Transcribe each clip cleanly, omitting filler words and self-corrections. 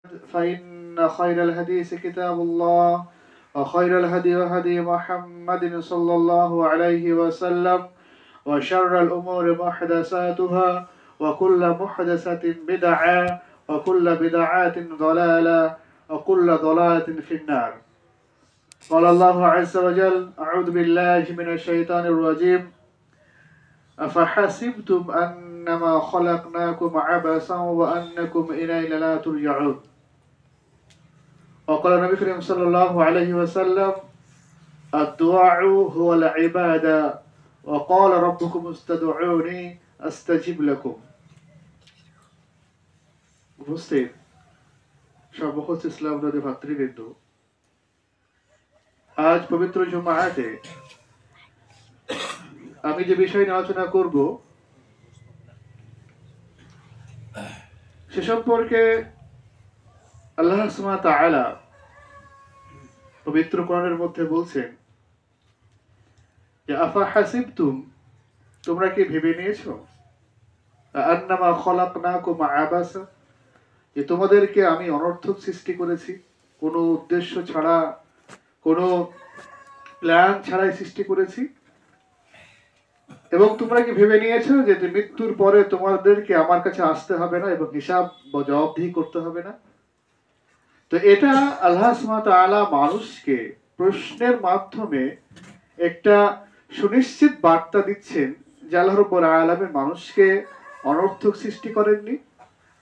فإن خير الحديث كتاب الله وخير الهدي هدي محمد صلى الله عليه وسلم وشر الأمور محدثاتها وكل محدثة بدعة وكل بدعات ضلالة وكل ضلالة في النار. قال الله عز وجل: أعوذ بالله من الشيطان الرجيم. أفحسبتم أنما خلقناكم عبثا وأنكم إلينا لا ترجعون. وقال النبي الكريم صلى الله عليه وسلم: الدعاء هو العبادة وقال ربكم استدعوني أستجب لكم. উপস্থিত সর্বখ্যাত ইসলাম নদী ভাতৃবৃন্দ, আজ পবিত্র জুমাতে আমি যে বিষয় নিয়ে আলোচনা করব সে সম্পর্কে আল্লাহ সুবহানাহু ওয়া তাআলা পবিত্র কোরআনের মধ্যে বলছেন যে আফাহাসিবতুম, তোমরা কি ভেবে নিয়েছো আন্নামা খলাকনাকুম আবাসা, যে তোমাদেরকে আমি অনর্থক সৃষ্টি করেছি, কোনো উদ্দেশ্য ছাড়া, কোনো প্ল্যান ছাড়াই সৃষ্টি করেছি, এবং তোমরা কি ভেবে নিয়েছো যে মৃত্যুর পরে তোমাদেরকে আমার কাছে আসতে হবে না এবং হিসাব বা জবাবদিহি করতে হবে না। তো এটা আল্লাহ সুবহানাহু ওয়া তাআলা মানুষকে প্রশ্নের মাধ্যমে একটা সুনিশ্চিত বার্তা দিচ্ছেন যে আল্লাহ রাব্বুল আলামিন মানুষকে অনর্থক সৃষ্টি করেননি,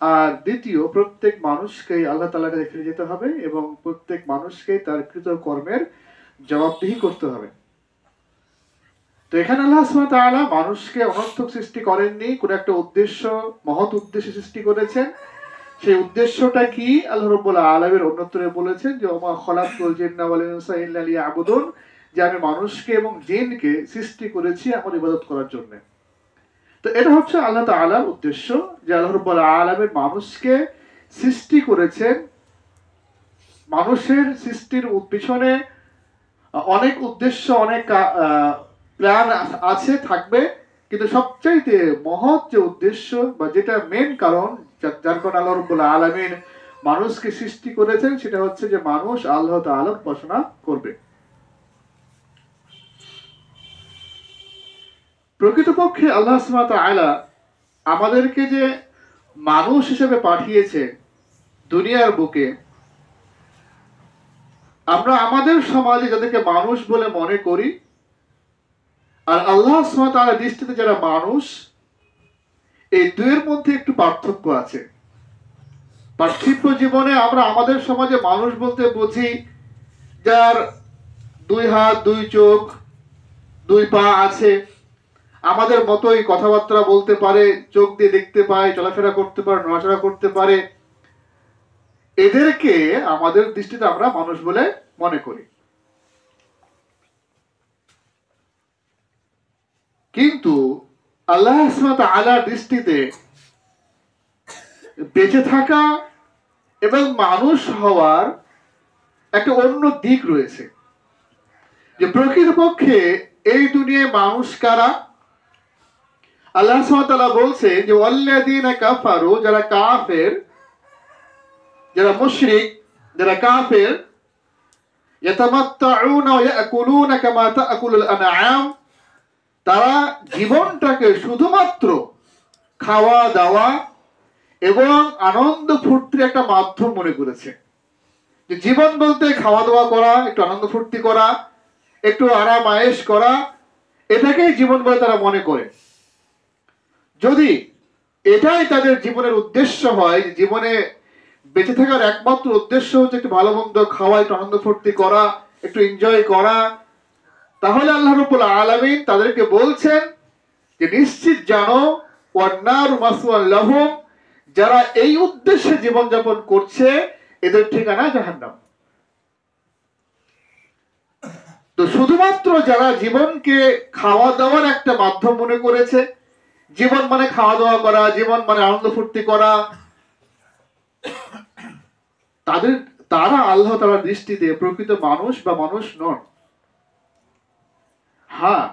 আর দ্বিতীয়, প্রত্যেক মানুষকেই আল্লাহ তাআলার কাছে ফিরে যেতে হবে এবং প্রত্যেক মানুষকেই তার কৃত কর্মের জবাবদিহি করতে হবে। তো এখানে আল্লাহ সুবহানাহু ওয়া তাআলা মানুষকে অনর্থক সৃষ্টি করেননি, কোন একটা উদ্দেশ্য, মহৎ উদ্দেশ্যে সৃষ্টি করেছেন। সেই উদ্দেশ্যটা কি আল্লাহ রাব্বুল আলামিন অন্যত্রে বলেছেন যে ওমা খলাকতুল জিন্না ওয়াল ইনসা ইল্লা লিয়াবুদুন, যে আমি মানুষকে এবং জিনকে সৃষ্টি করেছি আমার ইবাদত করার জন্য। তো এটা হচ্ছে আল্লাহ তাআলার উদ্দেশ্য, যে আল্লাহ রাব্বুল আলামিন মানুষকে সৃষ্টি করেছেন। মানুষের সৃষ্টির পিছনে অনেক উদ্দেশ্য, অনেক প্ল্যান আছে, থাকবে, কিন্তু সবচাইতে মহৎ যে উদ্দেশ্য বা যেটা মেন কারণ যার কারণে আল্লাহ রাব্বুল আলামিন মানুষকে সৃষ্টি করেছেন, সেটা হচ্ছে যে মানুষ আল্লাহ তাআলার উপাসনা করবে। প্রকৃতপক্ষে আল্লাহ সুবহানাহু ওয়া তাআলা আমাদেরকে যে মানুষ হিসেবে পাঠিয়েছে দুনিয়ার বুকে, আমরা আমাদের সমাজে যাদেরকে মানুষ বলে মনে করি, আর আল্লাহ সুবহানাহু ওয়া তাআলার দৃষ্টিতে যারা মানুষ, এই দুয়ের মধ্যে একটু পার্থক্য আছে। পার্থিব জীবনে আমরা আমাদের সমাজে মানুষ বলতে বুঝি যার দুই হাত, দুই চোখ, দুই পা আছে, আমাদের মতোই কথাবার্তা বলতে পারে, চোখ দিয়ে দেখতে পায়, চলাফেরা করতে পারে, নড়াচড়া করতে পারে, এদেরকে আমাদের দৃষ্টিতে আমরা মানুষ বলে মনে করি। কিন্তু আল্লাহ সুবহানাহু ওয়া তাআলার দৃষ্টিতে বেঁচে থাকা এবং মানুষ হওয়ার একটা অন্য দিক রয়েছে, যে প্রকৃতপক্ষে এই দুনিয়ায় মানুষ কারা। আল্লাহ সুবহানাহু ওয়া তাআলা বলছে যে ওয়াল্লাযীনা কাফারু, যারা কাফের, যারা মুশরিক, যারা কাফের, ইয়াতামাত্তাউনা ওয়া ইয়াকুলুনা কামা তাকুলুল আনআম, তারা জীবনটাকে শুধুমাত্র খাওয়া দাওয়া এবং আনন্দ ফুর্তির একটা মাধ্যম মনে করেছে। যে জীবন বলতে খাওয়া দাওয়া করা, একটু আনন্দ ফুর্তি করা, একটু আরাম আয়েশ করা, এটাকেই জীবন বলে তারা মনে করে। যদি এটাই তাদের জীবনের উদ্দেশ্য হয়, জীবনে বেঁচে থাকার একমাত্র উদ্দেশ্য হচ্ছে একটু ভালো মন্দ খাওয়া, একটু আনন্দ ফুর্তি করা, একটু এনজয় করা, তাহলে আল্লাহ রাব্বুল আলামিন তাদেরকে বলছেন যে নিশ্চিত জানো ওয়ান্নারু মাসওয়াল লাহুম, যারা এই উদ্দেশ্যে জীবনযাপন করছে এদের ঠিকানা জাহান্নাম। তো শুধুমাত্র যারা জীবনকে খাওয়া দাওয়ার একটা মাধ্যম মনে করেছে, জীবন মানে খাওয়া দাওয়া করা, জীবন মানে আনন্দ ফুর্তি করা, তারা আল্লাহ তাআলার দৃষ্টিতে প্রকৃত মানুষ বা মানুষ নন। হ্যাঁ,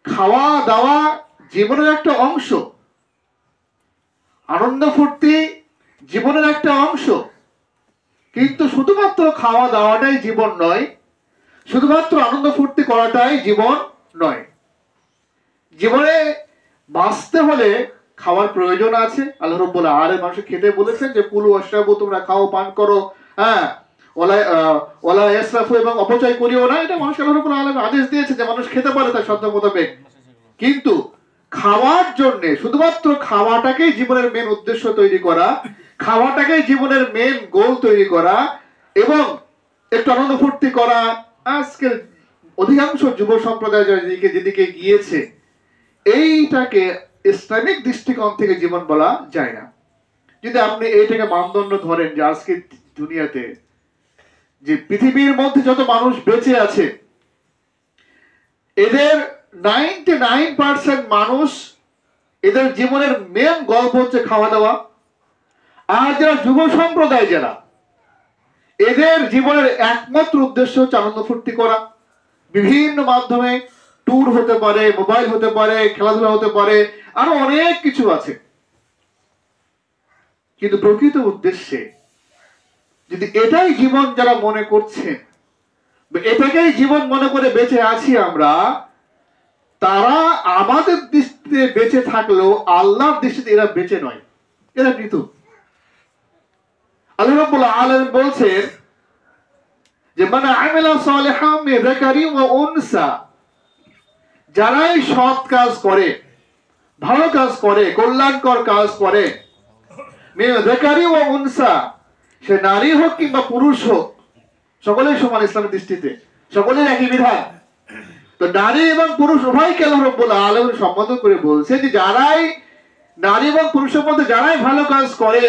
খাওয়া দাওয়া জীবনের একটা অংশ, আনন্দ ফুর্তি জীবনের একটা অংশ। কিন্তু শুধুমাত্র খাওয়া দাওয়াটাই জীবন নয়, শুধুমাত্র আনন্দ ফুর্তি করাটাই জীবন নয়। জীবনে বাঁচতে হলে খাওয়ার প্রয়োজন আছে। আল্লাহ রাব্বুল আলামিন মানুষকে খেতে বলেছেন যে কুলু ওয়াশরাবু, তোমরা খাও পান করো, হ্যাঁ, ওয়ালা ইয়াসরাফু, এবং অপচয় করিও না। এটা মানুষকে আল্লাহ রাব্বুল আলামিন আদেশ দিয়েছে যে মানুষ খেতে পারে তার সাধ্য মোতাবেক। কিন্তু খাওয়ার জন্য শুধুমাত্র খাওয়াটাকেই জীবনের মেন উদ্দেশ্য তৈরি করা, খাওয়াটাকেই জীবনের মেন গোল তৈরি করা এবং একটু আনন্দ ফুর্তি করা, আজকের অধিকাংশ যুব সম্প্রদায় যেদিকে গিয়েছে, এইটাকে ইসলামিক দৃষ্টিকোণ থেকে জীবন বলা যায় না। যদি আপনি এইটাকে মানদণ্ড ধরেন যে আজকে দুনিয়াতে যে পৃথিবীর মধ্যে যত মানুষ বেঁচে আছে, এদের 99% মানুষ, এদের জীবনের মেন গল্প হচ্ছে খাওয়া দাওয়া। আর যারা যুব সম্প্রদায়, যারা এদের জীবনের একমাত্র উদ্দেশ্য হচ্ছে আনন্দ ফুর্তি করা। বিভিন্ন মাধ্যমে ট্যুর হতে পারে, মোবাইল হতে পারে, খেলাধুলা হতে পারে, আরো অনেক কিছু আছে। কিন্তু প্রকৃত উদ্দেশ্যে যদি এটাই জীবন যারা মনে করছেন, এটাকেই জীবন মনে করে বেঁচে আছি আমরা, তারা আমাদের দৃষ্টিতে বেঁচে থাকলেও আল্লাহর দৃষ্টিতে এরা বেঁচে নয়, এরা মৃত। আল্লাহ রাব্বুল আলামিন বলছেন যে মান আমিলা সালিহাম মিন যাকারি ওয়া উনসা, যারাই সৎ কাজ করে, ভালো কাজ করে, কল্যাণকর কাজ করে, মিন যাকারি ওয়া উনসা, সে নারী হোক কিংবা পুরুষ হোক, সকলেই সমান ইসলামের দৃষ্টিতে, সকলের একই বিধান। তো নারী এবং পুরুষ উভয়কে আল্লাহ রাব্বুল আলামিন সম্বোধন করে বলছে যে যারাই নারী এবং পুরুষের মধ্যে যারাই ভালো কাজ করে,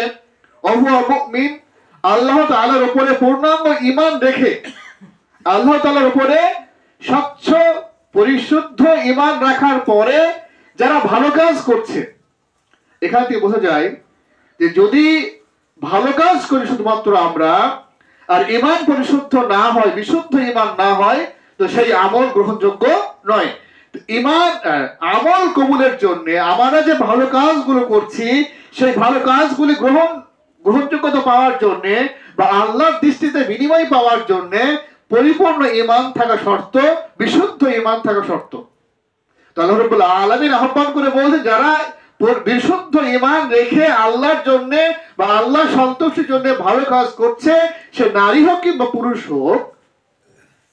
ওয়া মুমিন, আল্লাহ তাআলার উপরে পূর্ণাঙ্গ ঈমান রেখে, আল্লাহ তাআলার উপরে স্বচ্ছ পরিশুদ্ধ ঈমান রাখার পরে যারা ভালো কাজ করছে, এখান থেকে বোঝা যায় যে যদি ভালো কাজ করি শুধুমাত্র আমরা, আর ঈমান পরিশুদ্ধ না হয়, বিশুদ্ধ ঈমান না হয়, তো সেই আমল গ্রহণযোগ্য নয়। ঈমান আমল কবুলের জন্য আমরা যে ভালো কাজগুলো করছি, সেই ভালো কাজগুলি গ্রহণযোগ্যতা পাওয়ার জন্য বা আল্লাহর দৃষ্টিতে বিনিময় পাওয়ার জন্য পরিপূর্ণ ঈমান থাকা শর্ত, বিশুদ্ধ ঈমান থাকা শর্ত। তো আল্লাহ রাব্বুল আলামিন আহ্বান করে বলছেন যারা বিশুদ্ধ ঈমান রেখে আল্লাহর জন্য বা আল্লাহ সন্তুষ্টির জন্য ভালো কাজ করছে, সে নারী হোক কিংবা পুরুষ হোক,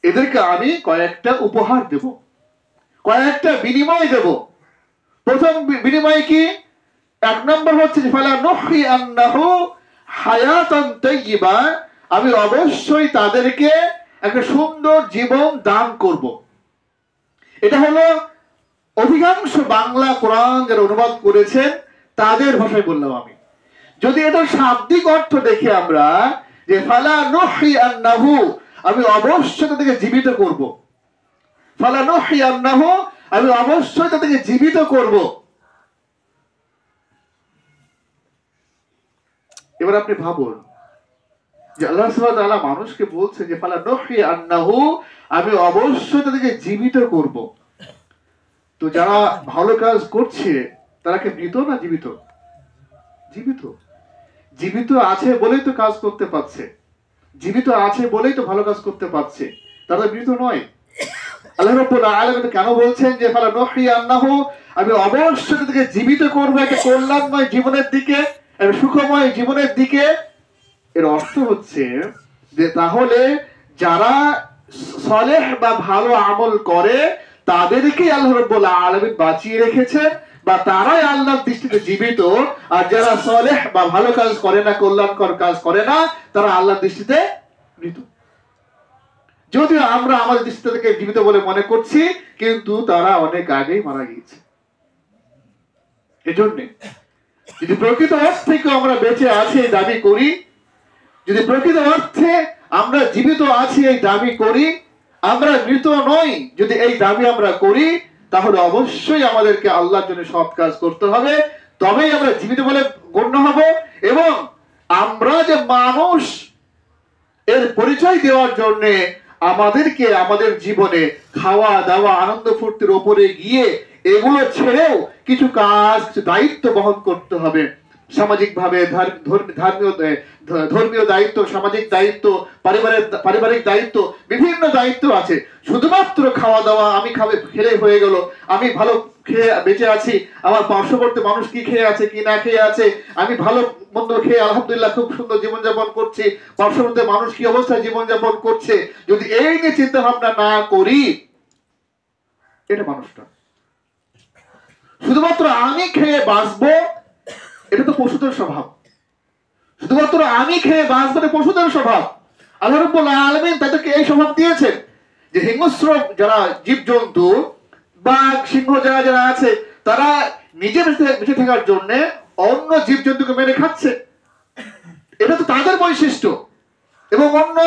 এদেরকে আমি কয়েকটা উপহার দেব, কয়েকটা বিনিময় দেব। প্রথম বিনিময় কি? এক নম্বর হচ্ছে ফালা নুহইয়ান্নাহু হায়াতান তাইয়্যিবা, আমি অবশ্যই তাদেরকে একটা সুন্দর জীবন দান করব। এটা হলো অধিকাংশ বাংলা কোরআন যারা অনুবাদ করেছেন তাদের ভাষায় বললাম আমি। যদি এটা শাব্দিক অর্থ দেখি আমরা যে ফালা নুহইয়ান্নাহু, আমি অবশ্যই তাদেরকে জীবিত করব, ফালা নুহইয়ান্নাহু, আমি অবশ্যই তাদেরকে জীবিত করব। এবার আপনি ভাবুন যে আল্লাহ সুবহানাহু ওয়া তাআলা মানুষকে বলছে যে ফালা নুহইয়ান্নাহু, আমি অবশ্যই তাদেরকে জীবিত করব। তো যারা ভালো কাজ করছে তারা কি মৃত না জীবিত? জীবিত। জীবিত আছে বলেই তো কাজ করতে পারছে, জীবিত আছে বলেই তো ভালো কাজ করতে পারছে, তারা মৃত নয়। আল্লাহ রাব্বুল আলামিন কেন বলছেন যে ফালা নুহইয়ান্নাহু, আমি অবশ্যই তাদেরকে জীবিত করব একটা কল্যাণময় জীবনের দিকে, একটা সুখময় জীবনের দিকে। এর অর্থ হচ্ছে যে তাহলে যারা সলেহ বা ভালো আমল করে তাদেরকে আল্লাহ রাব্বুল আলামিন বাঁচিয়ে রেখেছেন বা তারাই আল্লাহর দৃষ্টিতে জীবিত, আর যারা সলেহ বা ভালো কাজ করে না, কল্যাণকর কাজ করে না, তারা আল্লাহর দৃষ্টিতে মৃত। যদিও আমরা আমাদের দৃষ্টি থেকে জীবিত বলে মনে করছি, কিন্তু তারা অনেক আগেই মারা গিয়েছে। এজন্য যদি প্রকৃত অর্থে আমরা বেঁচে আছি এই দাবি করি, যদি প্রকৃত অর্থে আমরা জীবিত আছি এই দাবি করি, আমরা মৃত নই যদি এই দাবি আমরা করি, তাহলে অবশ্যই আমাদেরকে আল্লাহর জন্য সৎ কাজ করতে হবে, তবেই আমরা জীবিত বলে গণ্য হব। এবং আমরা যে মানুষ, এর পরিচয় দেওয়ার জন্য আমাদেরকে আমাদের জীবনে খাওয়া দাওয়া আনন্দ ফুর্তির উপরে গিয়ে এগুলো ছেড়েও কিছু কাজ, কিছু দায়িত্ব বহন করতে হবে। সামাজিকভাবে ধর্মীয় দায়িত্ব, সামাজিক দায়িত্ব, পারিবারিক দায়িত্ব, বিভিন্ন দায়িত্ব আছে। শুধুমাত্র খাওয়া দাওয়া, আমি খেলে হয়ে গেল, আমি ভালো খেয়ে বেঁচে আছি, আমার পার্শ্ববর্তী মানুষ কি খেয়ে আছে কি না খেয়ে আছে, আমি ভালো মন্দ খেয়ে আলহামদুলিল্লাহ খুব সুন্দর জীবনযাপন করছি, পার্শ্ববর্তী মানুষ কি অবস্থায় জীবনযাপন করছে, যদি এই নিয়ে চিন্তা ভাবনা না করি, এটা মানুষটা শুধুমাত্র আমি খেয়ে বাঁচবো, এটা তো পশুদের স্বভাব। শুধুমাত্র আমি খেয়ে বাঁচবো পশুদের স্বভাব। আল্লাহ রাব্বুল আলামিন তাদেরকে এই স্বভাব দিয়েছেন যে হিংস্র যারা জীবজন্তু, বাঘ, সিংহ যারা আছে, তারা নিজে বেঁচে থাকার জন্য অন্য জীবজন্তুকে মেরে খাচ্ছে। এটা তো তাদের বৈশিষ্ট্য। এবং অন্য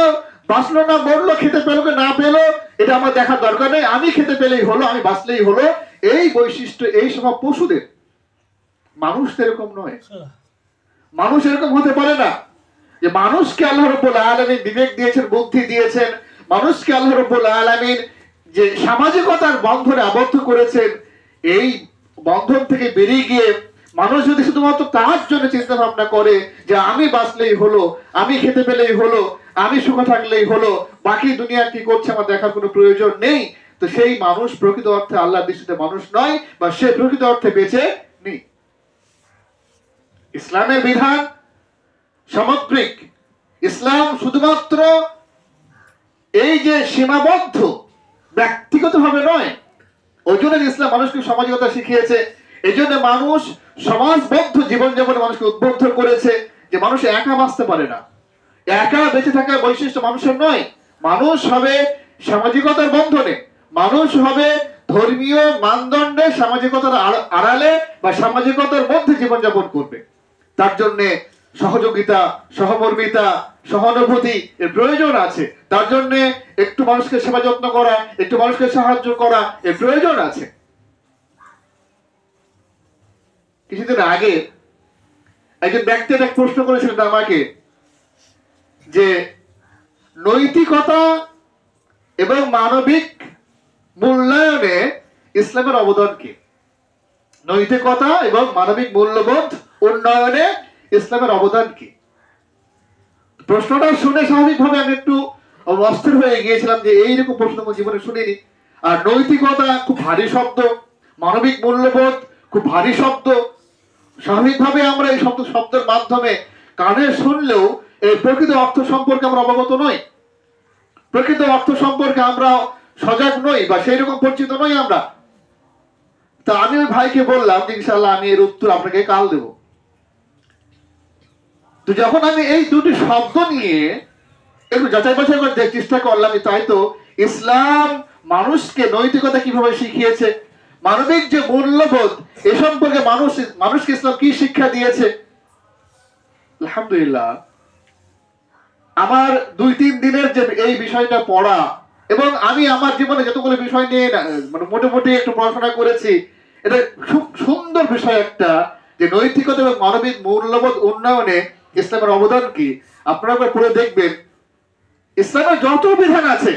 বাঁচলো না মরলো, খেতে পেলো না পেলো, এটা আমার দেখার দরকার নেই, আমি খেতে পেলেই হলো, আমি বাঁচলেই হলো, এই বৈশিষ্ট্য, এই স্বভাব পশুদের। মানুষ তো এরকম নয়। মানুষ এরকম হতে পারে না যে মানুষকে আল্লাহ রাব্বুল আলামিন বিবেক দিয়েছেন, বুদ্ধি দিয়েছেন, মানুষকে আল্লাহ রাব্বুল আলামিন যে সামাজিকতার বন্ধনে আবদ্ধ করেছেন, এই বন্ধন থেকে বেরিয়ে গিয়ে মানুষ যদি শুধুমাত্র তার জন্য চিন্তা ভাবনা করে যে আমি বাঁচলেই হলো, আমি খেতে পেলেই হলো, আমি সুখে থাকলেই হলো, বাকি দুনিয়া কি করছে আমার দেখার কোনো প্রয়োজন নেই, তো সেই মানুষ প্রকৃত অর্থে আল্লাহর দৃষ্টিতে মানুষ নয়, বা সে প্রকৃত অর্থে বেঁচে নেই। ইসলামের বিধান সামগ্রিক। ইসলাম শুধুমাত্র এই যে সীমাবদ্ধ ব্যক্তিগতভাবে নয়, ওই জন্য ইসলাম মানুষকে সামাজিকতা শিখিয়েছে। এই জন্য মানুষ সমাজবদ্ধ জীবনযাপনে মানুষকে উদ্বুদ্ধ করেছে যে মানুষ একা বাঁচতে পারে না, একা বেঁচে থাকার বৈশিষ্ট্য মানুষের নয়। মানুষ হবে সামাজিকতার বন্ধনে, মানুষ হবে ধর্মীয় মানদণ্ডে, সামাজিকতার আড়ালে বা সামাজিকতার মধ্যে জীবনযাপন করবে। তার জন্য সহযোগিতা, সহমর্মিতা, সহানুভূতি এর প্রয়োজন আছে। তার জন্য একটু মানুষকে সেবা যত্ন করা, একটু মানুষকে সাহায্য করা এর প্রয়োজন আছে। কিছুদিন আগে একজন ব্যক্তি এক প্রশ্ন করেছিলেন আমাকে যে নৈতিকতা এবং মানবিক মূল্যায়নে ইসলামের অবদান কি? নৈতিকতা এবং মানবিক মূল্যবোধ উন্নয়নে ইসলামের অবদান কি? প্রশ্নটা শুনে স্বাভাবিকভাবে আমি একটু অস্থির হয়ে গিয়েছিলাম যে এইরকম প্রশ্ন আমার জীবনে শুনিনি। আর নৈতিকতা খুব ভারী শব্দ, মানবিক মূল্যবোধ খুব ভারী শব্দ। স্বাভাবিকভাবে আমরা এই শব্দের মাধ্যমে কানে শুনলেও এই প্রকৃত অর্থ সম্পর্কে আমরা অবগত নই, প্রকৃত অর্থ সম্পর্কে আমরা সজাগ নই, বা সেই রকম পরিচিত নই আমরা। তা আমি ওই ভাইকে বললাম যে ইনশাআল্লাহ আমি এর উত্তর আপনাকে কাল দেব। তো যখন আমি এই দুটি শব্দ নিয়ে একটু যাচাই বাছাই করতে চেষ্টা করলাম, তাই তো ইসলাম মানুষকে নৈতিকতা কিভাবে শিখিয়েছে, মানবিক যে মূল্যবোধ এ সম্পর্কে মানুষকে ইসলাম কি শিক্ষা দিয়েছে। আলহামদুলিল্লাহ, আমার 2-3 দিনের যে এই বিষয়টা পড়া, এবং আমি আমার জীবনে যতগুলো বিষয় নিয়ে মানে মোটামুটি একটু পড়াশোনা করেছি, এটা খুব সুন্দর বিষয় একটা, যে নৈতিকতা এবং মানবিক মূল্যবোধ উন্নয়নে ইসলামের অবদান কি। আপনারা একবার পড়ে দেখবেন, ইসলামের যত বিধান আছে,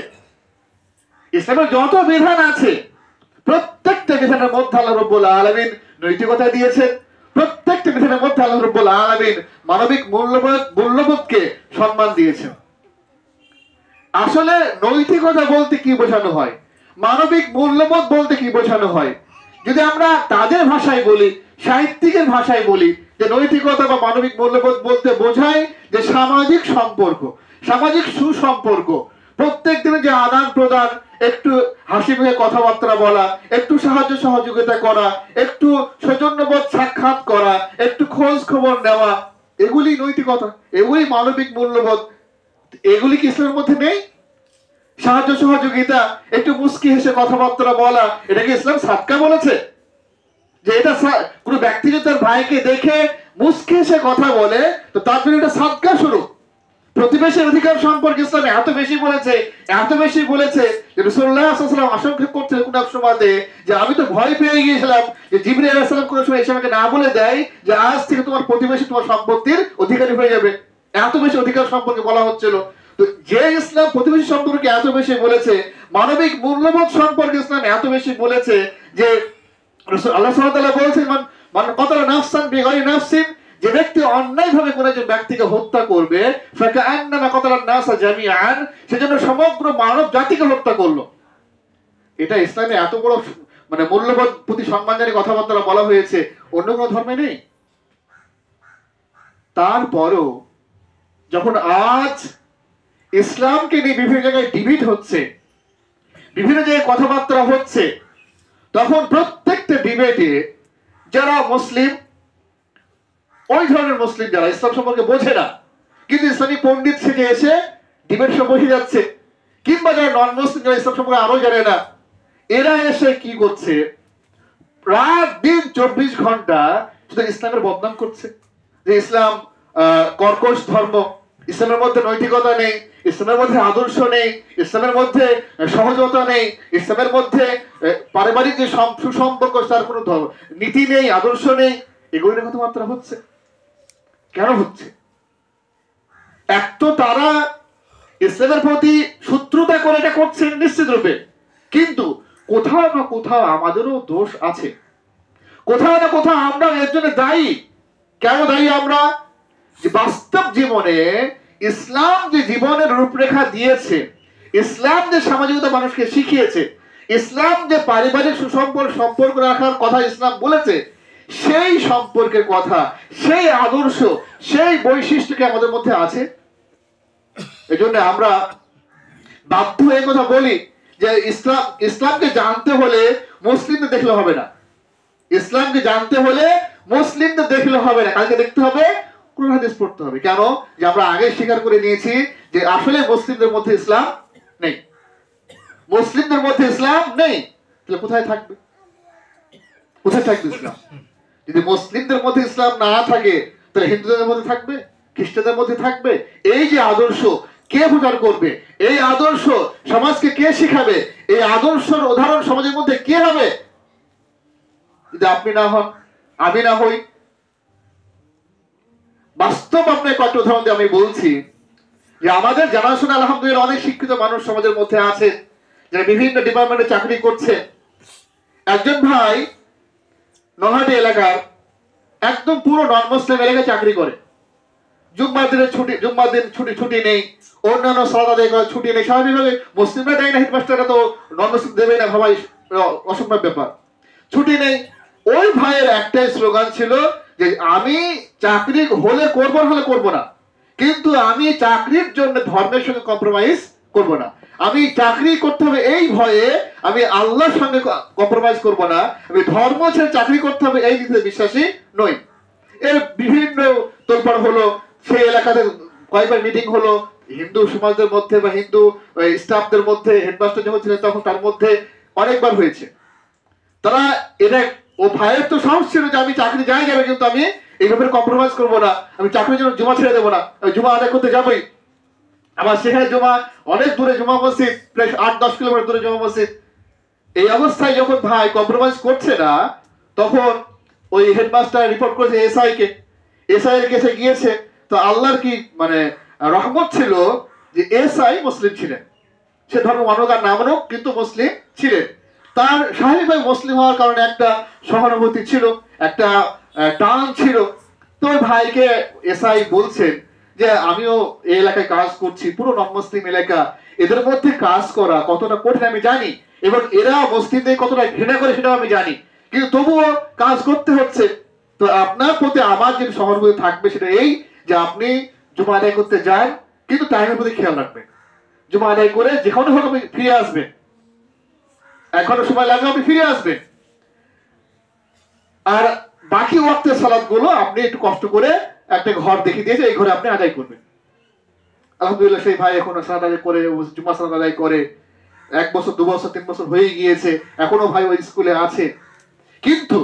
ইসলামের যত বিধান আছে, প্রত্যেকটা বিধানের মধ্যে আল্লাহ রাব্বুল আলামিন নৈতিকতা দিয়েছেন, প্রত্যেকটা বিধানের মধ্যে আল্লাহ রাব্বুল আলামিন মানবিক মূল্যবোধকে সম্মান দিয়েছেন। আসলে নৈতিকতা বলতে কি বোঝানো হয়, মানবিক মূল্যবোধ বলতে কি বোঝানো হয়, যদি আমরা তাদের ভাষায় বলি, সাহিত্যিকের ভাষায় বলি, যে নৈতিকতা বা মানবিক মূল্যবোধ বলতে বোঝায় যে সামাজিক সম্পর্ক, সামাজিক সুসম্পর্ক, প্রত্যেক দিনে যে আদান প্রদান, একটু হাসি মুখে কথাবার্তা বলা, একটু সাহায্য সহযোগিতা করা, একটু সৌজন্যবোধ সাক্ষাৎ করা, একটু খোঁজ খবর নেওয়া, এগুলি নৈতিকতা, এগুলি মানবিক মূল্যবোধ। এগুলি কি ইসলামের মধ্যে নেই? সাহায্য সহযোগিতা, একটু মুস্কি হেসে কথাবার্তা বলা, এটা কি ইসলাম সাদকা বলেছে? যে এটা কোনো ব্যক্তি যদি তার ভাইকে দেখে মুস্কি হেসে কথা বলে, তো তার জন্য এটা সাদকা স্বরূপ। প্রতিবেশীর অধিকার সম্পর্কে ইসলাম এত বেশি বলেছে, এত বেশি বলেছে যে রাসূলুল্লাহ সাল্লাল্লাহু আলাইহি ওয়াসাল্লাম আশঙ্কা করতে কোন এক সময়তে যে আমি তো ভয় পেয়ে গিয়েছিলাম যে জিবরাইল আলাইহিস সালাম কোন সময় এসে আমাকে না বলে দেয় যে আজ থেকে তোমার প্রতিবেশী তোমার সম্পত্তির অধিকারী হয়ে যাবে। এত বেশি অধিকার সম্পর্কে বলা হচ্ছিল। তো যে ইসলাম প্রতিবেশী সম্পর্কে এত বেশি বলেছে, মানবিক মূল্যবোধ সম্পর্কে ইসলাম এত বেশি বলেছে, যে আল্লাহ সুবহানাহু ওয়া তাআলা বলেছেন মান কতলা নাফসান বিগাইরি নাফসিন, যে ব্যক্তি অন্যায়ভাবে কোন একজন ব্যক্তিকে হত্যা করবে ফাকান্নামা কাতালান নাসা জামিআন, সেজন্য সমগ্র মানব জাতিকে হত্যা করলো। এটা ইসলামে এত বড় মানে মূল্যবোধ প্রতি সম্মানজনী কথাবার্তা বলা হয়েছে, অন্য কোনো ধর্মে নেই। তারপরও যখন আজ ইসলামকে নিয়ে বিভিন্ন জায়গায় ডিবেট হচ্ছে, বিভিন্ন জায়গায় কথাবার্তা হচ্ছে, তখন প্রত্যেকটা ডিবেটে যারা মুসলিম, ওই ধরনের মুসলিম যারা ইসলাম সম্পর্কে বোঝে না কিন্তু ইসলামিক পণ্ডিত সেজে এসে ডিবেট সব বসে যাচ্ছে, কিংবা যারা নন মুসলিম যারা ইসলাম সম্পর্কে আরো জানে না, এরা এসে কি করছে, রাত দিন 24 ঘন্টা শুধু ইসলামের বদনাম করছে যে ইসলাম কর্কশ ধর্ম, ইসলামের মধ্যে নৈতিকতা নেই, ইসলামের মধ্যে আদর্শ নেই, ইসলামের মধ্যে সহজতা নেই, ইসলামের মধ্যে পারিবারিক যে সুসম্পর্ক তার কোনো নীতি নেই, আদর্শ নেই। এগুলোর কথাবার্তা হচ্ছে। কেন হচ্ছে? এক তো তারা ইসলামের প্রতি শত্রুতা করে এটা করছে নিশ্চিত রূপে, কিন্তু কোথাও না কোথাও আমাদেরও দোষ আছে, কোথাও না কোথাও আমরা এর জন্য দায়ী। কেন দায়ী আমরা? যে বাস্তব জীবনে ইসলাম যে জীবনের রূপরেখা দিয়েছে, ইসলাম যে সামাজিকতা মানুষকে শিখিয়েছে, ইসলাম যে পারিবারিক সম্পর্ক রাখার কথা ইসলাম বলেছে, সেই সম্পর্কের কথা, সেই আদর্শ, সেই বৈশিষ্ট্য কি আমাদের মধ্যে আছে? এজন্য আমরা বাধ্য এই কথা বলি যে ইসলামকে জানতে হলে মুসলিমদের দেখলে হবে না, ইসলামকে জানতে হলে মুসলিমদের দেখলে হবে না, কালকে দেখতে হবে, কোরআন হাদিস পড়তে হবে। কেন? যে আমরা আগে স্বীকার করে নিয়েছি যে আসলে মুসলিমদের মধ্যে ইসলাম নেই, মুসলিমদের মধ্যে ইসলাম নেই। তাহলে কোথায় থাকবে? কোথায় থাকবে ইসলাম? যদি মুসলিমদের মধ্যে ইসলাম না থাকে তাহলে হিন্দুদের মধ্যে থাকবে, খ্রিস্টানদের মধ্যে থাকবে। এই যে আদর্শ কে প্রচার করবে, এই আদর্শ সমাজকে কে শিখাবে, এই আদর্শের উদাহরণ সমাজের মধ্যে কে হবে যদি আপনি না হন, আমি না হই? বাস্তব আপনার কয়েকটা উদাহরণ দিয়ে আমি বলছি যে আমাদের জানাশোনা আলহামদুলিল্লাহ অনেক শিক্ষিত মানুষ সমাজের মধ্যে আছে যারা বিভিন্ন ডিপার্টমেন্টে চাকরি করছে। একজন ভাই নলহাটি এলাকার একদম পুরো নন মুসলিম এলাকায় চাকরি করে। জুম্মার দিন ছুটি নেই, অন্যান্য সালাত আদায় করার ছুটি নেই। স্বাভাবিকভাবে মুসলিমরা দেয় না, হেডমাস্টাররা তো নন মুসলিম দেবে না, ভাবাই অসম্ভব ব্যাপার, ছুটি নেই। ওই ভাইয়ের একটাই স্লোগান ছিল যে আমি চাকরি হলে করবো না, কিন্তু আমি চাকরির জন্য ধর্মের সঙ্গে কম্প্রোমাইজ করব না। আমি চাকরি করতে হবে এই ভয়ে আমি আল্লাহর সঙ্গে কম্প্রোমাইজ করব না, আমি ধর্ম ছেড়ে চাকরি করতে হবে এই দিকে বিশ্বাসী নই। এর বিভিন্ন তোলপাড় হলো, সেই এলাকাতে কয়েকবার মিটিং হলো হিন্দু সমাজদের মধ্যে বা হিন্দু স্টাফদের মধ্যে, হেডমাস্টার যখন ছিলেন তখন তার মধ্যে অনেকবার হয়েছে। তারা এটা, ও ভাইয়ের তো সাহস ছিল যে আমি চাকরি যাই যাবে কিন্তু আমি এইভাবে কম্প্রোমাইজ করবো না, আমি চাকরির জন্য জমা ছেড়ে দেবো না, জমা আদায় করতে যাবোই। আবার সেখানে জমা অনেক দূরে, জমা মসজিদ প্রায় 8-10 কিলোমিটার দূরে জমা মসজিদ। এই অবস্থায় যখন ভাই কম্প্রোমাইজ করছে না, তখন ওই হেডমাস্টার রিপোর্ট করেছে এসআই এর কাছে গিয়েছে। তো আল্লাহর কি মানে রহমত ছিল যে এসআই মুসলিম ছিলেন, সে ধর্ম মানুক আর না মানুক কিন্তু মুসলিম ছিলেন। তার স্বাভাবিকভাবে মুসলিম হওয়ার কারণে একটা সহানুভূতি ছিল, একটা টান ছিল। তো ওই ভাইকে এসআই বলছেন যে আমিও এই এলাকায় কাজ করছি, পুরো নন মুসলিম এলাকা, এদের মধ্যে কাজ করা কতটা কঠিন আমি জানি, এবং এরা মুসলিমদের কতটা ঘৃণা করে সেটাও আমি জানি, কিন্তু তবুও কাজ করতে হচ্ছে। তো আপনার প্রতি আমার যে সহানুভূতি থাকবে সেটা এই যে আপনি জুমা আদায় করতে যান, কিন্তু টাইমের প্রতি খেয়াল রাখবেন, জুমা আদায় করে যেখানে হোক আপনি ফিরে আসবেন, এখনো সময় লাগবে আপনি ফিরে আসবেন। আর বাকি ওয়াক্তের সালাত গুলো আপনি একটু কষ্ট করে একটা ঘর দেখিয়ে দিয়েছে, এই ঘরে আপনি আদায় করবেন। আলহামদুলিল্লাহ সেই ভাই এখনো সালাত আদায় করে, জুমা সালাত আদায় করে 1 বছর 2 বছর 3 বছর হয়ে গিয়েছে, এখনো ভাই ওই স্কুলে আছে। কিন্তু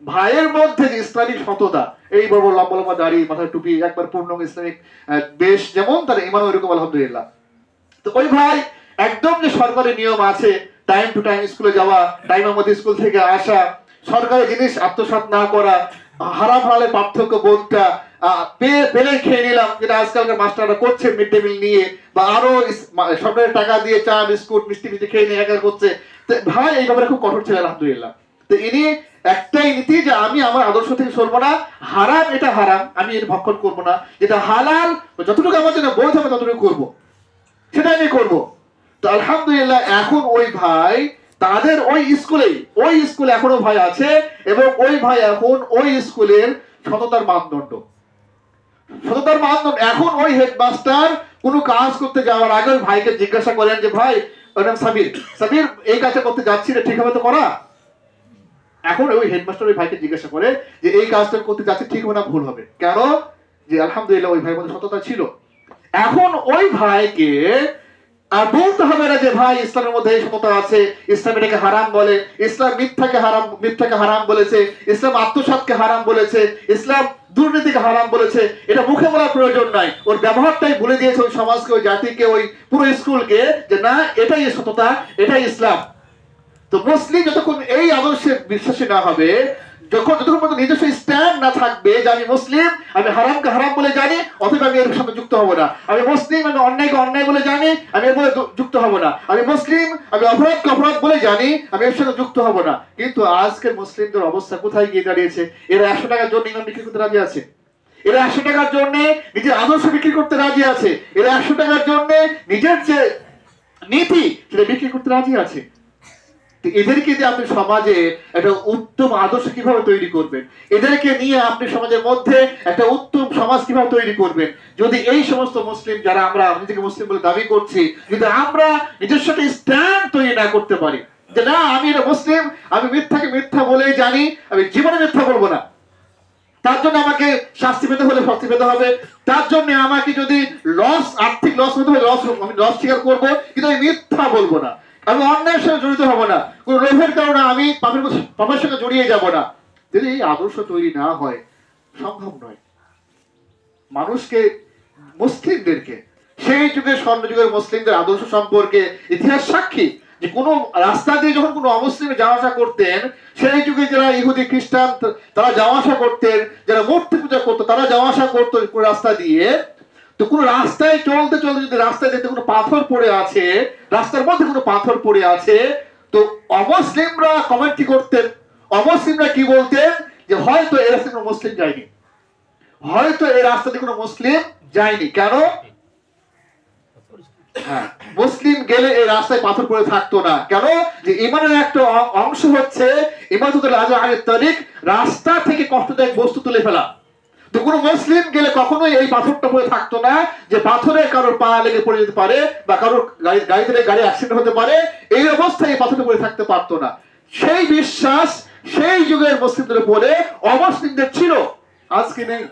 ভাইয়ের মধ্যে যে ইসলামিক সততা, এই বড় লম্বা লম্বা দাড়ি, মাথায় টুপি, একবার পূর্ণ ইসলামিক বেশ, যেমন তার ইমান ওইরকম আলহামদুলিল্লাহ। তো ওই ভাই একদম যে সরকারি নিয়ম আছে টাইম টু টাইম স্কুলে যাওয়া, টাইমের মধ্যে স্কুল থেকে আসা, সরকারি জিনিস আত্মসাৎ না করা, হারাম হালালের পার্থক্য বোধটা পেলে খেয়ে নিলাম, যেটা আজকালকার মাস্টাররা করছে মিড ডে মিল নিয়ে, বা আরো সরকারের টাকা দিয়ে চা বিস্কুট মিষ্টি মিষ্টি খেয়ে নিয়ে একা করছে। তো ভাই এই ব্যাপারে খুব কঠোর ছিলেন আলহামদুলিল্লাহ। তো ইনি একটাই নীতি যে আমি আমার আদর্শ থেকে সরবো না, হারাম এটা হারাম আমি এর ভক্ষণ করবো না, যেটা হালাল যতটুকু আমার জন্য বৈধ হবে ততটুকু করবো, সেটা আমি করবো। তো আলহামদুলিল্লাহ এখন ওই ভাই তাদের ওই স্কুলে এখনো ভাই আছে, এবং ওই ভাই এখন ওই স্কুলের সততার মানদণ্ড। এখন ওই হেডমাস্টার কোনো কাজ করতে যাওয়ার আগে ওই ভাইকে জিজ্ঞাসা করেন যে ভাই, ওর নাম সাবির এই কাজটা করতে যাচ্ছি রে, ঠিক হবে তো করা? এখন ওই হেডমাস্টার ওই ভাইকে জিজ্ঞাসা করে যে এই কাজটা করতে যাচ্ছে ঠিক হবে না ভুল হবে, কেন? যে আলহামদুলিল্লাহ ওই ভাইয়ের মধ্যে সততা ছিল। এখন ওই ভাইকে আর বলতে হবে না যে ভাই ইসলামের মধ্যে এই সততা আছে, ইসলাম এটাকে হারাম বলে, ইসলাম মিথ্যাকে হারাম বলেছে, ইসলাম আত্মসাৎকে হারাম বলেছে, ইসলাম দুর্নীতিকে হারাম বলেছে। এটা মুখে বলার প্রয়োজন নাই, ওর ব্যবহারটাই বলে দিয়েছে ওই সমাজকে, ওই জাতিকে, ওই পুরো স্কুলকে, যে না এটাই সততা, এটাই ইসলাম। তো মুসলিম যতক্ষণ এই আদর্শে বিশ্বাসী না হবে, যতক্ষণ পর্যন্ত নিজস্ব স্ট্যান্ড না থাকবে যে আমি মুসলিম, আমি হারামকে হারাম বলে জানি, অথবা আমি এর সাথে যুক্ত হব না, আমি মুসলিম, আমি অন্যায়কে অন্যায় বলে জানি, আমি এর মধ্যে যুক্ত হব না, আমি মুসলিম, আমি অপরাধকে অপরাধ বলে জানি, আমি এর সাথে যুক্ত হব না। কিন্তু আজকের মুসলিমদের অবস্থা কোথায় গিয়ে দাঁড়িয়েছে? এরা 100 টাকার জন্য ইমাম বিক্রি করতে রাজি আছে, এরা 100 টাকার জন্য নিজের আদর্শ বিক্রি করতে রাজি আছে, এরা 100 টাকার জন্য নিজের যে নীতি সেটা বিক্রি করতে রাজি আছে। এদেরকে দিয়ে আপনি সমাজে একটা উত্তম আদর্শ কিভাবে তৈরি করবেন? এদেরকে নিয়ে আপনি সমাজের মধ্যে একটা উত্তম সমাজ কিভাবে তৈরি করবেন? যদি এই সমস্ত মুসলিম যারা আমরা নিজেকে মুসলিম বলে দাবি করছি, যদি আমরা নিজস্ব একটা স্ট্যান্ড তৈরি না করতে পারি যে না আমি এটা মুসলিম, আমি মিথ্যাকে মিথ্যা বলেই জানি, আমি জীবনে মিথ্যা বলবো না, তার জন্য আমাকে শাস্তি পেতে হলে শাস্তি পেতে হবে, তার জন্য আমাকে যদি আর্থিক লস হতে হয় আমি লস স্বীকার করবো, কিন্তু আমি মিথ্যা বলবো না, আমি অন্যায়ের সঙ্গে জড়িত হব না, কোন লোভের কারণে আমি পাপের সঙ্গে জড়িয়ে যাব না। যদি এই আদর্শ তৈরি না হয়, সম্ভব নয়। মানুষকে, মুসলিমদেরকে, সেই যুগের স্বর্ণযুগের মুসলিমদের আদর্শ সম্পর্কে ইতিহাস সাক্ষী যে কোনো রাস্তা দিয়ে যখন কোনো অমুসলিম যাওয়া আসা করতেন, সেই যুগে যারা ইহুদি খ্রিস্টান তারা যাওয়া আসা করতেন, যারা মূর্তি পূজা করতো তারা যাওয়া আসা করতো রাস্তা দিয়ে, তো কোনো রাস্তায় চলতে চলতে যদি রাস্তায় যেতে কোনো পাথর পড়ে আছে, রাস্তার মধ্যে কোনো পাথর পড়ে আছে, তো অমুসলিমরা কমেন্ট্রি করতেন, অমুসলিমরা কি বলতেন যে হয়তো এই রাস্তায় কোনো মুসলিম যায়নি, হয়তো এই রাস্তাতে কোনো মুসলিম যায়নি। কেন? হ্যাঁ, মুসলিম গেলে এই রাস্তায় পাথর পড়ে থাকতো না। কেন? যে ইমানের একটা অংশ হচ্ছে ইমাদতুল আজহারের তারিক, রাস্তা থেকে কষ্টদায়ক বস্তু তুলে ফেলা। তো কোনো মুসলিম গেলে কখনোই এই পাথরটা পড়ে থাকতো না, যে পাথরে কারোর পা লেগে পড়ে যেতে পারে বা কারোর গাড়ি অ্যাক্সিডেন্ট হতে পারে, এই অবস্থায় এই পাথরটা পড়ে থাকতে পারতো না। সেই বিশ্বাস সেই যুগের মুসলিমদের উপরে অমুসলিমদের ছিল, আজকে নেই।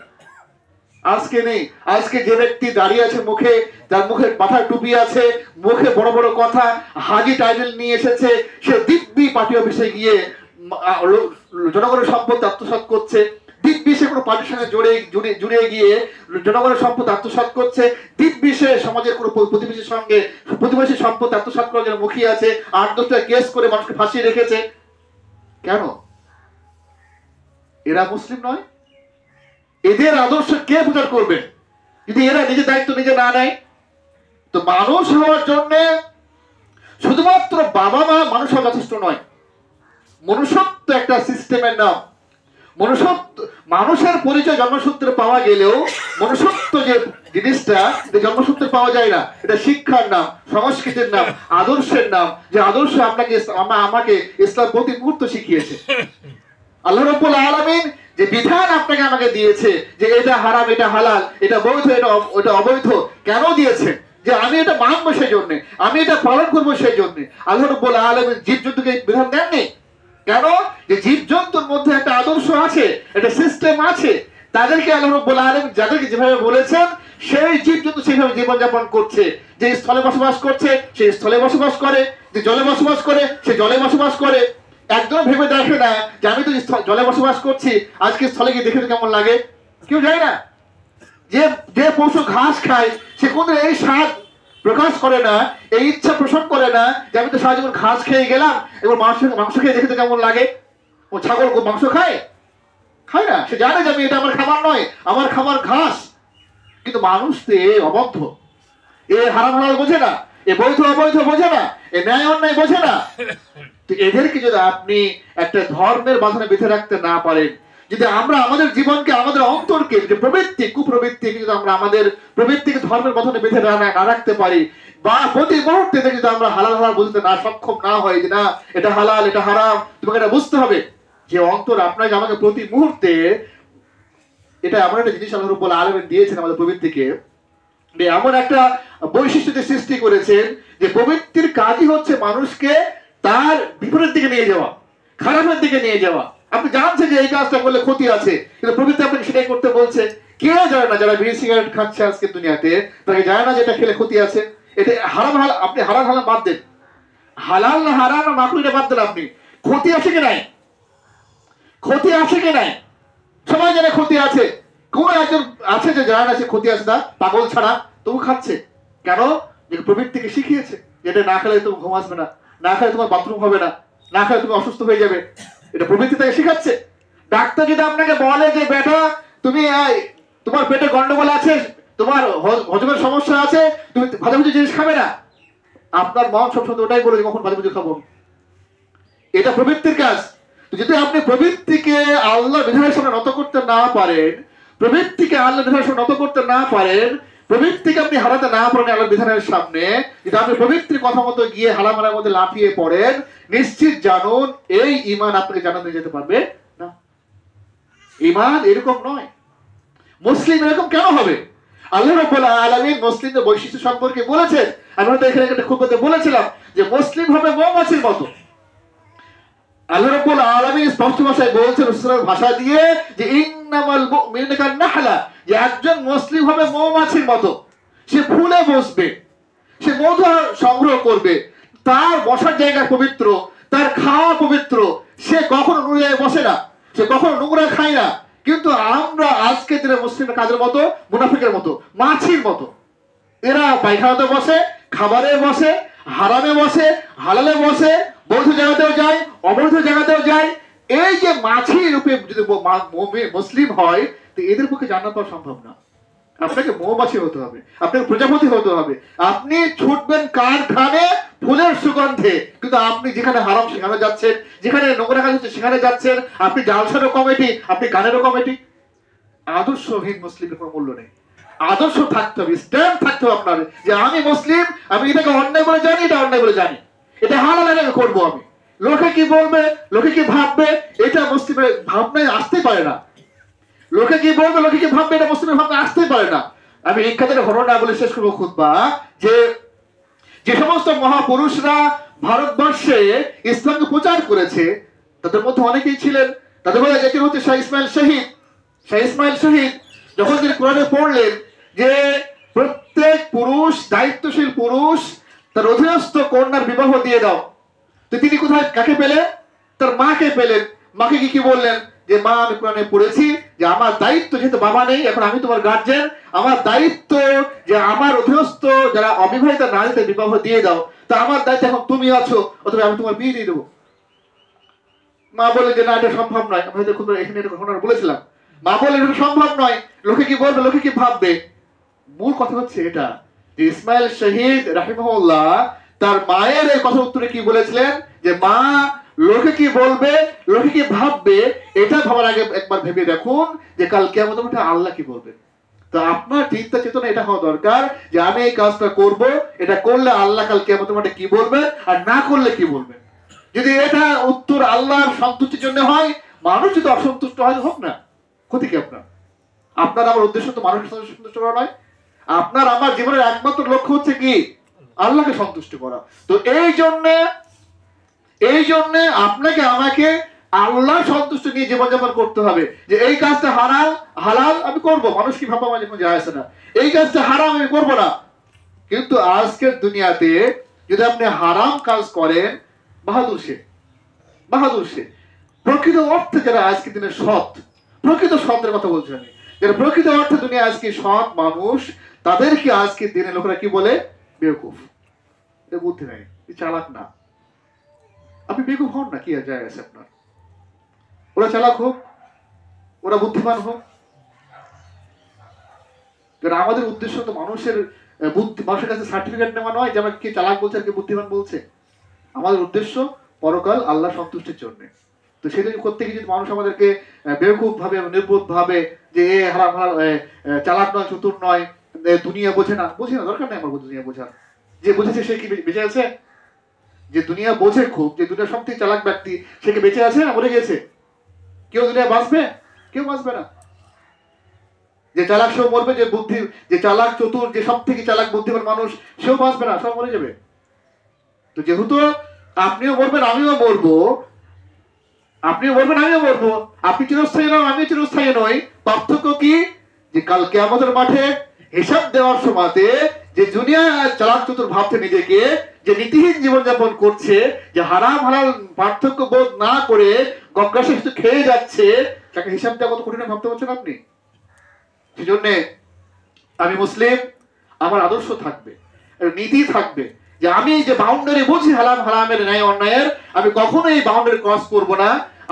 আজকে যে ব্যক্তি দাঁড়িয়ে আছে, মুখে যার মুখে মাথায় টুপি আছে, মুখে বড় বড় কথা, হাজি টাইটেল নিয়ে এসেছে, সে দিব্যি পার্টি অফিসে গিয়ে জনগণের সম্পদ আত্মসাৎ করছে, দিব্যি সে কোনো পার্টির সঙ্গে জুড়ে গিয়ে জনগণের সম্পদ আত্মসাৎ করছে, দিব্যি সে সমাজের কোনো প্রতিবেশীর সম্পদ আত্মসাৎ করার জন্য মুখিয়ে আছে, 8-10টা কেস করে মানুষকে ফাঁসিয়ে রেখেছে। কেন? এরা মুসলিম নয়? এদের আদর্শ কে প্রচার করবে যদি এরা নিজের দায়িত্ব নিজে না নেয়? তো মানুষ হওয়ার জন্য শুধুমাত্র বাবা মা মানুষ হওয়া যথেষ্ট নয়। মনুষ্যত্ব একটা সিস্টেমের নাম। মানুষের পরিচয় জন্মসূত্রে পাওয়া গেলেও মনুষ্যত্ব যে জিনিসটা জন্মসূত্রে পাওয়া যায় না, এটা শিক্ষার নাম, সংস্কৃতির নাম, আদর্শের নাম, যে আদর্শ আমাকে ইসলাম প্রতি মুহূর্ত শিখিয়েছে। আল্লাহ রাব্বুল আলামিন যে বিধান আপনাকে আমাকে দিয়েছে, যে এটা হারাম, এটা হালাল, এটা বৈধ, এটা অবৈধ, কেন দিয়েছেন? যে আমি এটা মানবো সেই জন্য, আমি এটা পালন করবো সেই জন্য। আল্লাহ রাব্বুল আলামিন জীবজন্তুকে বিধান দেননি। কেন? যে জীবজন্তুর মধ্যে একটা আদর্শ আছে, একটা সিস্টেম আছে, তাদেরকে আল্লাহ রাব্বুল আলামিন যাদেরকে যেভাবে বলেছেন সেই জীবজন্তু সেইভাবে জীবনযাপন করছে। যে স্থলে বসবাস করছে সেই স্থলে বসবাস করে, যে জলে বসবাস করে সে জলে বসবাস করে। একদম ভেবে দেখে না যে আমি তো জলে বসবাস করছি, আজকে স্থলে গিয়ে দেখে কেমন লাগে, কেউ যায় না। যে পশু ঘাস খায় সে কোন এই স্বাদ প্রকাশ করে না, এই ইচ্ছা পোষণ করে না যে আমি তো সারা জীবন ঘাস খেয়ে গেলাম, এবার মাংস খেয়ে দেখে কেমন লাগে। ও ছাগল মাংস খায় না, সে জানে যে এটা আমার খাবার নয়, আমার খাবার ঘাস। কিন্তু মানুষ তো অবদ্ধ, এ হারাম হালাল বোঝে না, এ বৈধ অবৈধ বোঝে না, এ ন্যায় অন্যায় বোঝে না। তো এদেরকে যদি আপনি একটা ধর্মের বাঁধনে বেঁধে রাখতে না পারেন, যদি আমরা আমাদের জীবনকে, আমাদের অন্তরকে, যে প্রবৃত্তি, কুপ্রবৃত্তিকে যদি আমরা আমাদের প্রবৃত্তিকে ধর্মের বাঁধনে বেঁধে না রাখতে পারি, বা প্রতি মুহূর্তে যদি আমরা হালাল হালাল বুঝতে না সক্ষম না হয়, যে না এটা হালাল এটা হারাম, তোমাকে এটা বুঝতে হবে, যে অন্তর আপনাকে আমাকে প্রতি মুহূর্তে, এটা এমন একটা জিনিস আল্লাহ রাব্বুল আলামিন দিয়েছেন আমাদের প্রবৃত্তিকে, এমন একটা বৈশিষ্ট্য সৃষ্টি করেছেন যে প্রবৃত্তির কাজই হচ্ছে মানুষকে তার বিপরীত দিকে নিয়ে যাওয়া, খারাপের দিকে নিয়ে যাওয়া। আপনি জানছেন যে এই কাজটা করলে ক্ষতি আছে, কিন্তু প্রবৃত্তি আপনাকে সেটাই করতে বলছে। কে জানে না যারা বিড়ি সিগারেট খাচ্ছে আজকে দুনিয়াতে, তাকে জানে না যে এটা খেলে ক্ষতি আছে। এটা হারাম হালাল, আপনি হালাল হালাল বাদ দেন, হালাল না হারাম না মাকরুহ এটা বাদ দেন, আপনি ক্ষতি আছে কি নাই, ক্ষতি আছে কি নাই, সবাই জানে ক্ষতি আছে। কোন একজন আছে যে জানে না সে ক্ষতি আছে, না পাগল ছাড়া তবু খাচ্ছে। কেন? যে প্রবৃত্তিকে শিখিয়েছে যেটা না খেলে তুমি ঘুম আসবে না, না খেলে তোমার বাথরুম হবে না, না খেলে তুমি অসুস্থ হয়ে যাবে। এটা প্রবৃত্তি তাকে শেখাচ্ছে। ডাক্তার যদি আপনাকে বলে যে বেটা তুমি তোমার পেটে গন্ডগোল আছে, তোমার হজমের সমস্যা আছে, তুমি ভাজাভুজি জিনিস খাবে না, আপনার মন সবসময় ওটাই বলে যে কখন ভাজাভুজি খাবো। এটা প্রবৃত্তির কাজ। যদি আপনি প্রবৃত্তিকে আল্লাহর বিধানের সামনে নত করতে না পারেন, প্রবৃত্তিকে আল্লাহর বিধানের সামনে নত করতে না পারেন, প্রবৃত্তিকে আপনি হারাতে না পারেন আল্লাহর বিধানের সামনে, যদি আপনি প্রবৃত্তির কথা মতো গিয়ে হালামালার মধ্যে লাফিয়ে পড়েন, নিশ্চিত জানুন এই ঈমান আপনাকে জান্নাতে যেতে পারবে না। ঈমান এরকম নয়। মুসলিম এরকম কেন হবে? আল্লাহ রাব্বুল আলামিন মুসলিমদের বৈশিষ্ট্য সম্পর্কে বলেছেন। আমরা তো এখানে একটা খুতবাতে বলেছিলাম যে মুসলিম হবে মৌমাছির মতো। আল্লাহ রাব্বুল আলামিন স্পষ্ট ভাষায় বলছেন, রাসূলের ভাষা দিয়ে, যে ইন্নামাল মুমিনুনা কান্নাহলা, যে একজন মুসলিম হবে মৌমাছির মতো। সে ফুলে বসবে, সে মধু সংগ্রহ করবে, তার বসার জায়গা পবিত্র, তার খাওয়া পবিত্র, সে কখনো নোংরায় বসে না, সে কখনো নোংরা খায় না। কিন্তু আমরা আজকে দিনে মুসলিমের কাজের মতো, মুনাফিকের মতো, মাছির মতো। এরা পায়খানাতে বসে, খাবারে বসে, হারামে বসে, হালালে বসে, বৈধ জায়গাতেও যায়, অবৈধ জায়গাতেও যায়। এই যে মাছি রূপে যদি মুসলিম হয়, তো এদের পক্ষে জান্নাত পাওয়া সম্ভব না। আপনাকে মৌমাছি হতে হবে, আপনাকে প্রজাপতি হতে হবে। আপনি ছুটবেন কার ঘামে, ফুলের সুগন্ধে, কিন্তু আপনি যেখানে হারাম সেখানে যাচ্ছেন, যেখানে নোংরা কাজ হচ্ছে সেখানে যাচ্ছেন। আপনি জালসারও কমিটি, আপনি গানেরও কমিটি। আদর্শহীন মুসলিমের কোনো মূল্য নেই। আদর্শ থাকতে হবে, স্ট্যান্ড থাকতে হবে আপনার, যে আমি মুসলিম, আমি এটাকে অন্যায় বলে জানি, এটা অন্যায় বলে জানি, এটা হালাল আমি করবো। আমি লোকে কি বলবে, লোকে কি ভাববে, এটা মুসলিমের ভাবনায় আসতে পারে না। লোকে কি বলবে, লোকে কি ভাববে, এটা মুসলিমের ভাবনা আসতে পারে না। আমি বিখ্যাত ঘটনা বলে শেষ করবো খুতবা, যে সমস্ত মহাপুরুষরা ভারতবর্ষে ইসলামকে প্রচার করেছে, তাদের মধ্যে অনেকেই ছিলেন, তাদের মধ্যে একজন হচ্ছে শাহ ইসমাইল শহীদ। শাহ ইসমাইল শহীদ যখন তিনি কোরআনে পড়লেন যে প্রত্যেক পুরুষ, দায়িত্বশীল পুরুষ, তার অধীনস্থ কন্যার বিবাহ দিয়ে দাও, তো তিনি কোথায় কাকে পেলেন? তার মাকে পেলেন। মাকে কি বললেন? যে মা, আমি কোরআনে পড়েছি যে আমার দায়িত্ব, যেহেতু বাবা নেই এখন, আমি তোমার গার্জেন, আমার দায়িত্ব যে আমার অধীনস্থ যারা অবিবাহিত নারীদের বিবাহ দিয়ে দাও, তা আমার দায়িত্ব এখন তুমি আছো, অথবা আমি তোমার বিয়ে দিয়ে দেবো। মা বলে যে না, এটা সম্ভব নয়। আমি হয়তো এখানে এটা ঘটনা বলেছিলাম। মা বলে এটা সম্ভব নয়, লোকে কি বলবে, লোকে কি ভাববে। মূল কথা হচ্ছে এটা যে ইসমাইল শহীদ রাহিমাহুল্লাহ তার মায়ের এই কথা উত্তরে কি বলেছিলেন, যে মা, লোকে কি বলবে, লোকে কি ভাববে, এটা ভাবার আগে একবার ভেবে দেখুন যে কাল কিয়ামতের মাঠে আল্লাহ কি বলবেন। তো আপনার চিন্তা চেতনা এটা হওয়া দরকার যে আমি এই কাজটা করব, এটা করলে আল্লাহ কাল কিয়ামতের মাঠে কি বলবেন, আর না করলে কি বলবেন। যদি এটা উত্তর আল্লাহর সন্তুষ্টির জন্য হয়, মানুষ যদি অসন্তুষ্ট হয় হোক না, ক্ষতি কি আপনার? আপনার আমার উদ্দেশ্য তো মানুষের সন্তুষ্ট করা নয়। আপনার আমার জীবনের একমাত্র লক্ষ্য হচ্ছে কি? আল্লাহকে সন্তুষ্ট করা। তো এই জন্য আপনাকে আমাকে আল্লাহ সন্তুষ্ট নিয়ে জীবনযাপন করতে হবে। যে এই কাজটা হালাল আমি করব, মানুষ কি ভাববা আমার কোনো যায় আসে না। এই কাজটা হারাম আমি করব না। কিন্তু আজকের দুনিয়াতে যদি আপনি হারাম কাজ করেন, বাহাদুর সে প্রকৃত অর্থে যারা আজকের দিনে সৎ, প্রকৃত সতের কথা বলছি আমি, যারা প্রকৃত অর্থে দুনিয়া আজকে সৎ মানুষ, তাদেরকে আজকের দিনে লোকেরা কি বলে? বেওকুফ। এর বুদ্ধি নাই, চালাক না। আপনি বেকুব হন না, কি আর যায় আছে আপনার? ওরা চালাক হোক, ওরা বুদ্ধিমান হোক, কারণ আমাদের উদ্দেশ্য তো মানুষের কাছে সার্টিফিকেট নেওয়া নয় যে আমাকে কে চালাক বলছে আর কে বুদ্ধিমান বলছে। আমাদের উদ্দেশ্য পরকাল আল্লাহ সন্তুষ্টির জন্য। তো সেটা করতে গিয়ে যদি মানুষ আমাদেরকে বেওকুফ ভাবে, নির্বোধ ভাবে যে এ হারাম হারাম চালাক নয়, চতুর নয়, দুনিয়া বোঝে না, দরকার নেই আমার দুনিয়া বোঝার। যে বুঝেছে সে কি বেঁচে আছে? যে দুনিয়া বোঝে খুব, যে দুনিয়ার সবথেকে চালাক ব্যক্তি, সে কি বেঁচে আছে না মরে গেছে? কেউ দুনিয়া বাঁচবে? কেউ বাঁচবে না। যে চালাক সেও মরবে, যে বুদ্ধি, যে চালাক চতুর, যে সব থেকে চালাক বুদ্ধিমান মানুষ, সেও বাঁচবে না, সব মরে যাবে। তো যেহেতু আপনিও মরবেন, আমিও মরবো, আপনিও মরবেন, আমিও মরবো, আপনি চিরস্থায়ী নয়, আমি চিরস্থায়ী নই। পার্থক্য কি? যে কালকে আমাদের মাঠে হিসাব দেওয়ার সময়তে যে দুনিয়া চালাক চতুর ভাবছে নিজেকে, যে নীতিহীন জীবনযাপন করছে, যে হারাম হালাল পার্থক্য বোধ না করে গগ্রাসে শুধু খেয়ে যাচ্ছে, তাকে হিসাব দেওয়া কত কঠিন ভাবতে পারছেন আপনি? সেজন্যে আমি মুসলিম, আমার আদর্শ থাকবে, নীতি থাকবে, যে আমি যে বাউন্ডারি বুঝি হালাম হারামের, ন্যায় অন্যায়ের, আমি কখনোই এই বাউন্ডারি ক্রস করব না।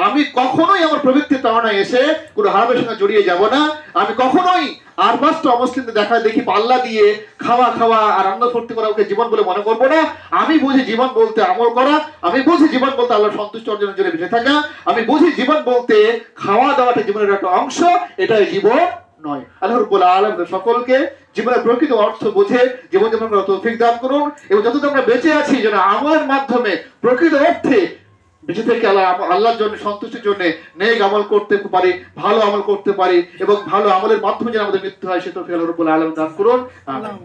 আমি কখনোই আমার প্রবৃত্তির তাড়নায় এসে কোনো হারামের সঙ্গে জড়িয়ে যাব না। আমি কখনোই আর পাঁচটা অমুসলিমদের দেখা দেখি পাল্লা দিয়ে খাওয়া খাওয়া আর আনন্দ ফুর্তি করা ওকে জীবন বলে মনে করবো না। আমি বুঝি জীবন বলতে আমল করা, আমি বুঝি জীবন বলতে আল্লাহর সন্তুষ্ট অর্জনের জন্য বেঁচে থাকা, আমি বুঝি জীবন বলতে খাওয়া দাওয়াটা জীবনের একটা অংশ, এটাই জীবন নয়। আল্লাহ রাব্বুল আলামিন সকলকে জীবনের প্রকৃত অর্থ বুঝে জীবন যাপন করার তৌফিক দান করুন, এবং যতদিন আমরা বেঁচে আছি যেন আমলের মাধ্যমে প্রকৃত অর্থে বেঁচে থেকে আল্লাহর জন্য, সন্তুষ্টির জন্য নেক আমল করতে পারি, ভালো আমল করতে পারি, এবং ভালো আমলের মাধ্যমে যেন আমাদের মৃত্যু হয়, সে তৌফিক আল্লাহ রাব্বুল আলামিন দান করুন। আমিন।